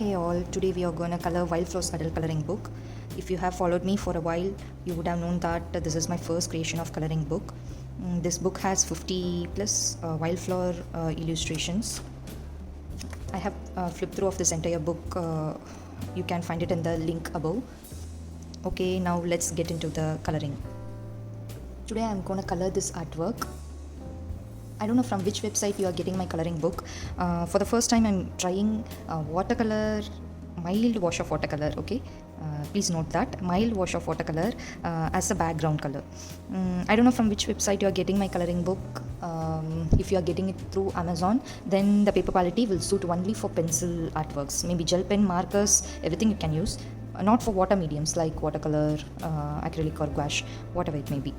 Hey all, today we are going to color WildFlowers adult coloring book. If you have followed me for a while, you would have known that this is my first creation of coloring book. This book has 50 plus wildflower illustrations. I have flipped through of this entire book. You can find it in the link above. Okay, now let's get into the coloring. Today I'm going to color this artwork. I don't know from which website you are getting my coloring book. For the first time I'm trying watercolor, mild wash of watercolor, okay? Please note that, mild wash of watercolor as a background color. I don't know from which website you are getting my coloring book. If you are getting it through Amazon, then the paper quality will suit only for pencil artworks. Maybe gel pen, markers, everything you can use. Not for water mediums like watercolor, acrylic or gouache, whatever it may be.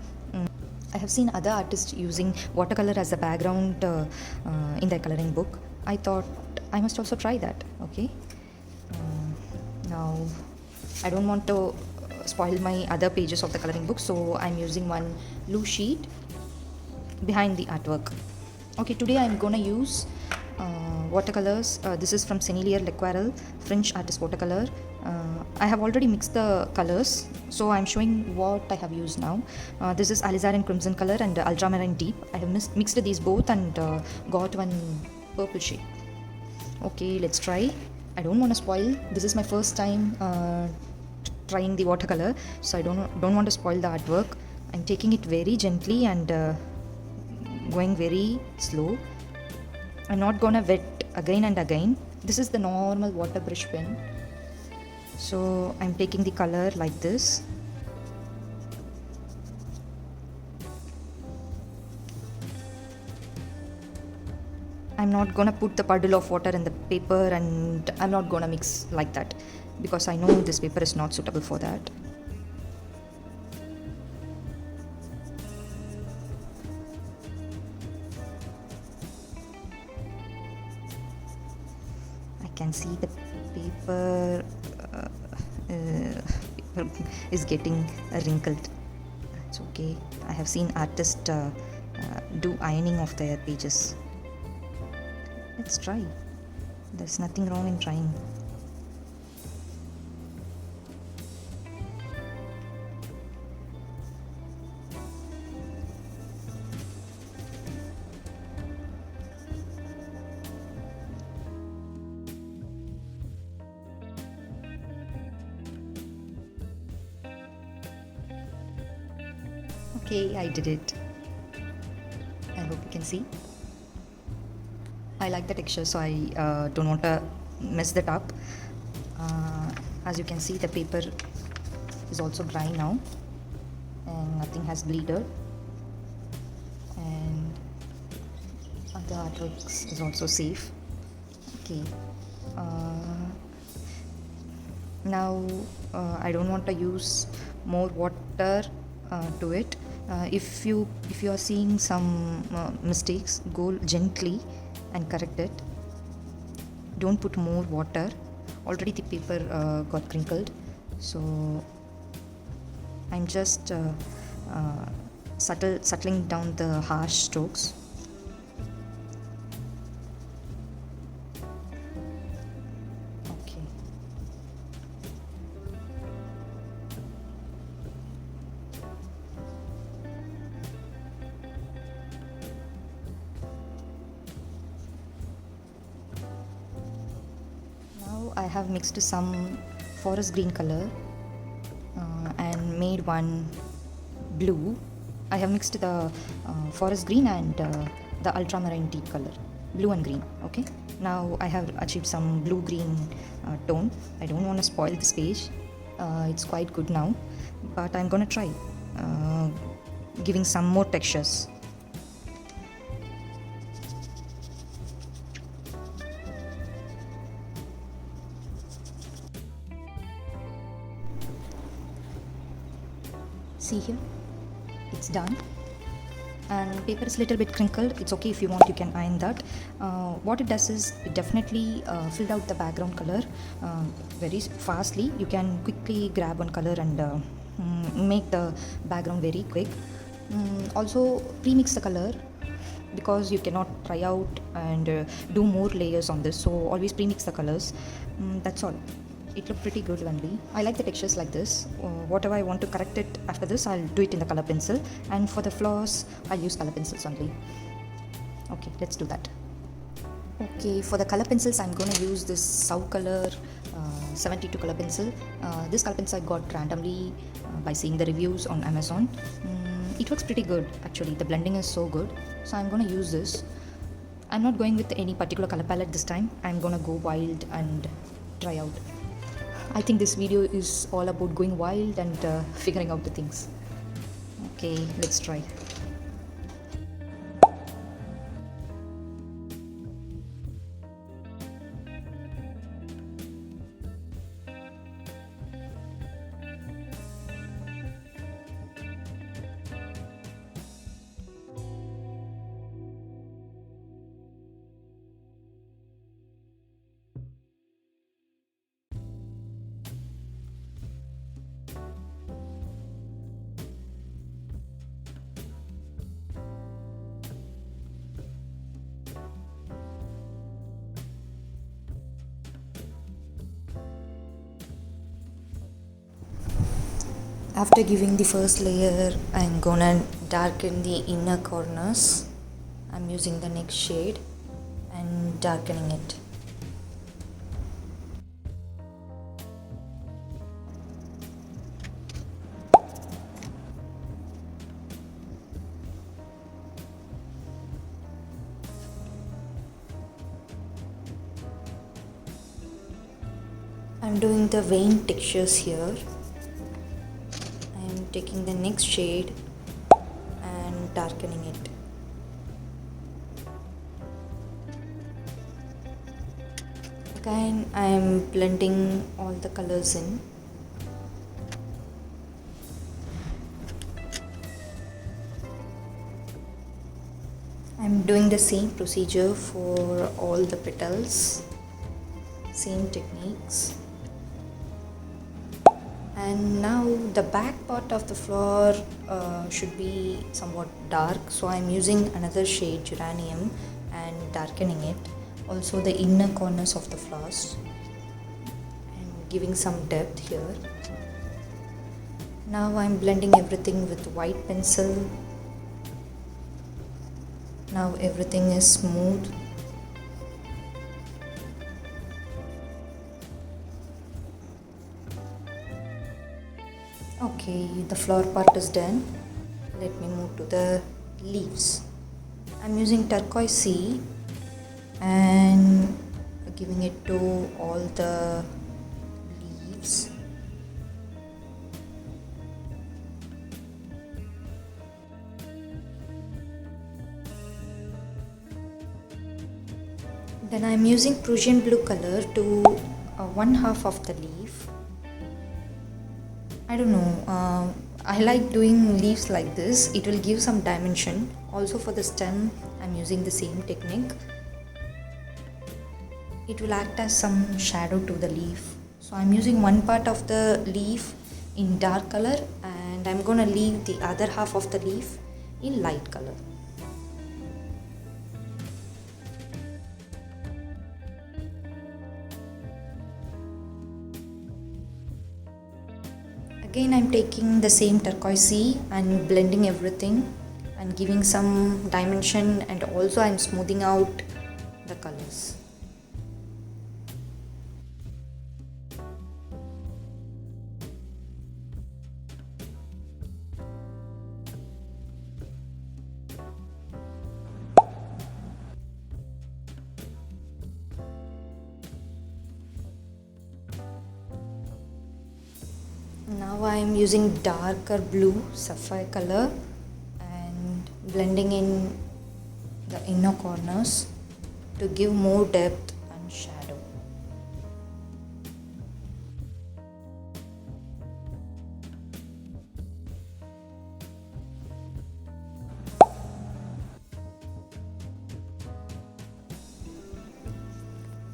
I have seen other artists using watercolor as a background in their coloring book. I thought I must also try that. Okay. Now, I don't want to spoil my other pages of the coloring book, so I'm using one blue sheet behind the artwork. Okay, today I'm gonna use watercolors. This is from Soucolor L'Aquarelle French artist watercolor. I have already mixed the colors, so I'm showing what I have used now. This is alizarin crimson color and ultramarine deep. I have mixed these both and got one purple shade. Okay, let's try. I don't want to spoil. This is my first time trying the watercolor, so I don't want to spoil the artwork. I'm taking it very gently and going very slow. I'm not gonna wet again and again. This is the normal water brush pen. So I'm taking the color like this. I'm not gonna put the puddle of water in the paper, and I'm not gonna mix like that because I know this paper is not suitable for that. I can see the paper is getting wrinkled. It's okay. I have seen artists do ironing of their pages. Let's try. There's nothing wrong in trying. Okay, I did it. I hope you can see. I like the texture, so I don't want to mess that up. As you can see, the paper is also dry now and nothing has bleeded, and other artworks is also safe. Okay, now I don't want to use more water to it. If you are seeing some mistakes, go gently and correct it. Don't put more water. Already the paper got crinkled, so I'm just settling down the harsh strokes. Okay. I have mixed some forest green color and made one blue. I have mixed the forest green and the ultramarine deep color, blue and green. Okay, now I have achieved some blue green tone. I don't want to spoil this page. It's quite good now, but I'm gonna try giving some more textures. See here, it's done, and paper is a little bit crinkled. It's okay, if you want you can iron that. What it does is it definitely filled out the background color very fastly. You can quickly grab one color and make the background very quick. Also pre-mix the color because you cannot try out and do more layers on this, so always pre-mix the colors. That's all. It looked pretty good only. I like the textures like this. Whatever I want to correct it after this, I'll do it in the color pencil, and for the flowers I'll use color pencils only. Okay, let's do that. Okay, for the color pencils I'm going to use this Soucolor 72 color pencil. This color pencil I got randomly by seeing the reviews on Amazon. It works pretty good actually. The blending is so good, so I'm going to use this. I'm not going with any particular color palette this time. I'm going to go wild and try out. I think this video is all about going wild and figuring out the things. Okay, let's try. After giving the first layer, I'm gonna darken the inner corners. I'm using the next shade and darkening it. I'm doing the vein textures here. I'm taking the next shade and darkening it. Again, I'm blending all the colors in. I'm doing the same procedure for all the petals, same techniques. And now the back part of the flower should be somewhat dark, so I'm using another shade, geranium, and darkening it. Also the inner corners of the flowers and giving some depth here. Now I'm blending everything with white pencil. Now everything is smooth. Okay, the flower part is done. Let me move to the leaves. I'm using turquoise sea and giving it to all the leaves. Then I'm using Prussian blue color to one half of the leaf. I don't know, I like doing leaves like this. It will give some dimension. Also for the stem, I'm using the same technique. It will act as some shadow to the leaf. So I'm using one part of the leaf in dark color and I'm gonna leave the other half of the leaf in light color. Again, I'm taking the same turquoise sea and blending everything and giving some dimension, and also I'm smoothing out the colors. Now I am using darker blue sapphire color and blending in the inner corners to give more depth and shadow.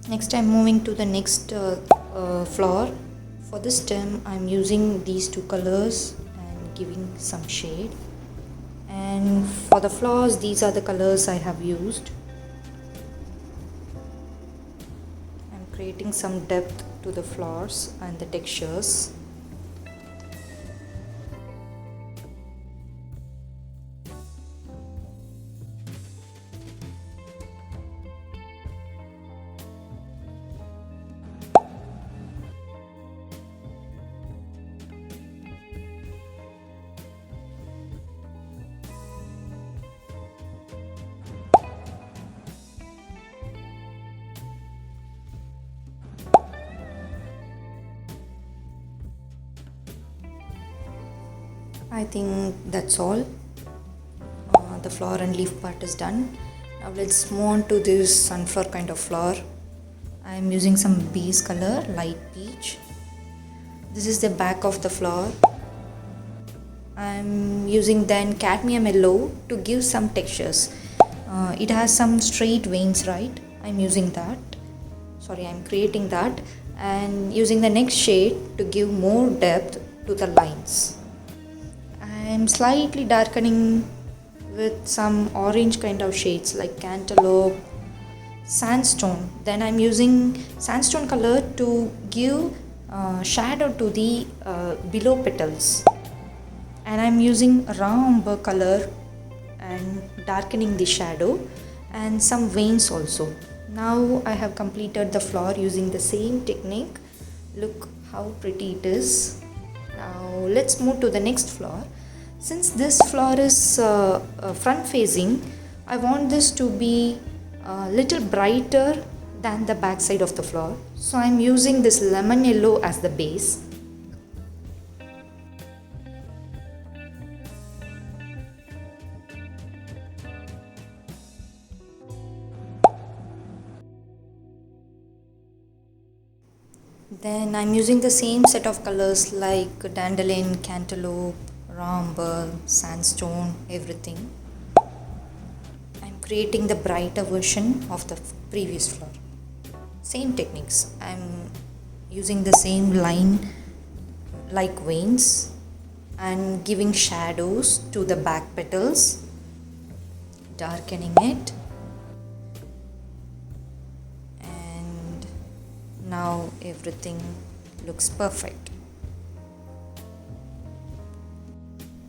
Next I'm moving to the next flower. For this stem I'm using these two colors and giving some shade And for the flowers, these are the colors I have used. I'm creating some depth to the flowers and the textures. I think that's all. The flower and leaf part is done. Now let's move on to this sunflower kind of flower. I am using some base color, light peach. This is the back of the flower. I am using then cadmium yellow to give some textures. It has some straight veins, right? I'm using that. I'm creating that and using the next shade to give more depth to the lines. I'm slightly darkening with some orange kind of shades like cantaloupe, sandstone. Then I'm using sandstone color to give shadow to the below petals. And I'm using raw umber color and darkening the shadow and some veins also. Now I have completed the flower using the same technique. Look how pretty it is. Now let's move to the next flower. Since this flower is front facing, I want this to be a little brighter than the back side of the flower. So I'm using this lemon yellow as the base. Then I'm using the same set of colors like dandelion, cantaloupe, raw umber, sandstone, everything. I'm creating the brighter version of the previous flower. Same techniques. I'm using the same line like veins and giving shadows to the back petals, darkening it. Now everything looks perfect.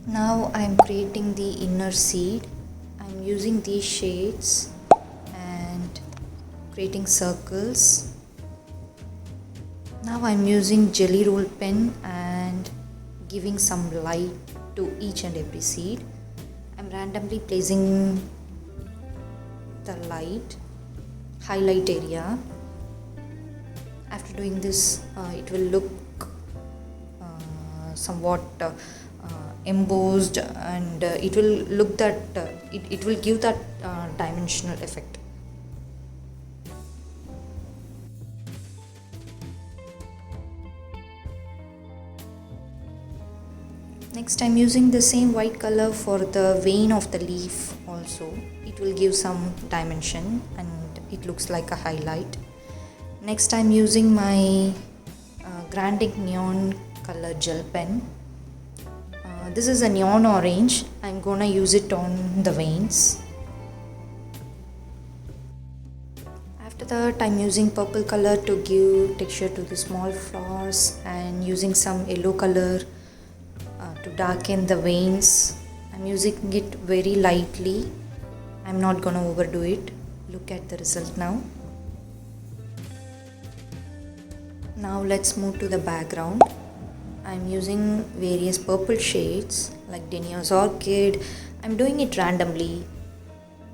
Now I am creating the inner seed. I am using these shades and creating circles. Now I am using jelly roll pen and giving some light to each and every seed. I am randomly placing the light, highlight area. After doing this, it will look somewhat embossed and it will look that it will give that dimensional effect. Next, I'm using the same white color for the vein of the leaf also. It will give some dimension and it looks like a highlight. Next, I'm using my Grandic neon color gel pen. This is a neon orange. I'm gonna use it on the veins. After that, I'm using purple color to give texture to the small flowers and using some yellow color to darken the veins. I'm using it very lightly. I'm not gonna overdo it. Look at the result now. Now let's move to the background. I'm using various purple shades like Denia's Orchid. I'm doing it randomly.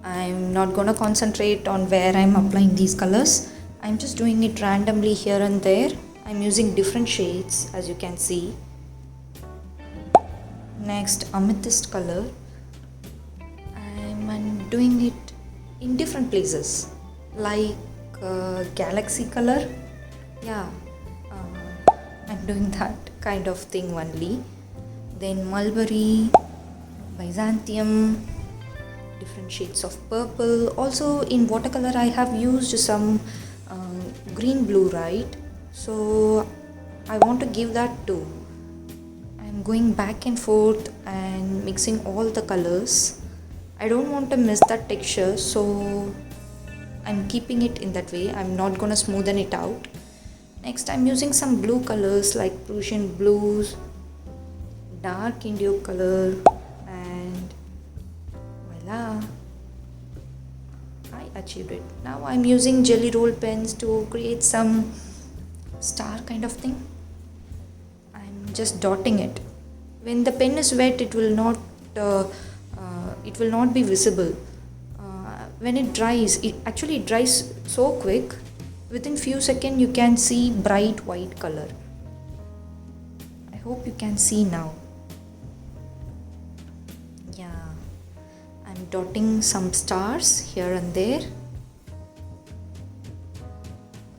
I'm not gonna concentrate on where I'm applying these colors. I'm just doing it randomly here and there. I'm using different shades as you can see. Next, amethyst color. I'm doing it in different places like galaxy color. Yeah. I'm doing that kind of thing only. Then mulberry, Byzantium, different shades of purple. Also in watercolor I have used some green blue, right? So I want to give that too. I'm I'm going back and forth and mixing all the colors. I don't want to miss that texture, so I'm keeping it in that way. I'm not gonna smoothen it out. Next, I'm using some blue colors like Prussian blues, dark indigo color, and voila, I achieved it. Now I'm using jelly roll pens to create some star kind of thing. I'm just dotting it. When the pen is wet, it will not be visible. When it dries, it dries so quick. Within few seconds, you can see bright white color. I hope you can see now. Yeah, I'm dotting some stars here and there.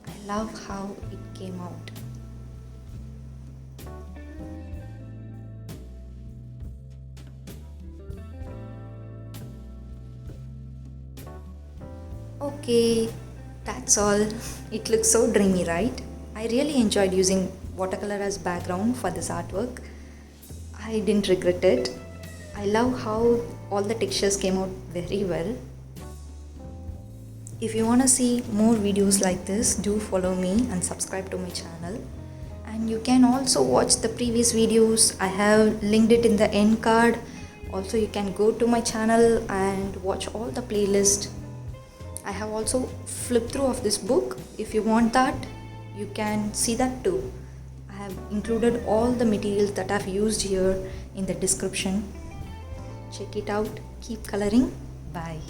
I love how it came out. Okay, that's all. It looks so dreamy, right? I really enjoyed using watercolor as background for this artwork. I didn't regret it. I love how all the textures came out very well. If you want to see more videos like this, do follow me and subscribe to my channel. And you can also watch the previous videos. I have linked it in the end card. Also, you can go to my channel and watch all the playlists. I have also flipped through of this book. If you want that, you can see that too. I have included all the materials that I've used here in the description. Check it out. Keep coloring. Bye.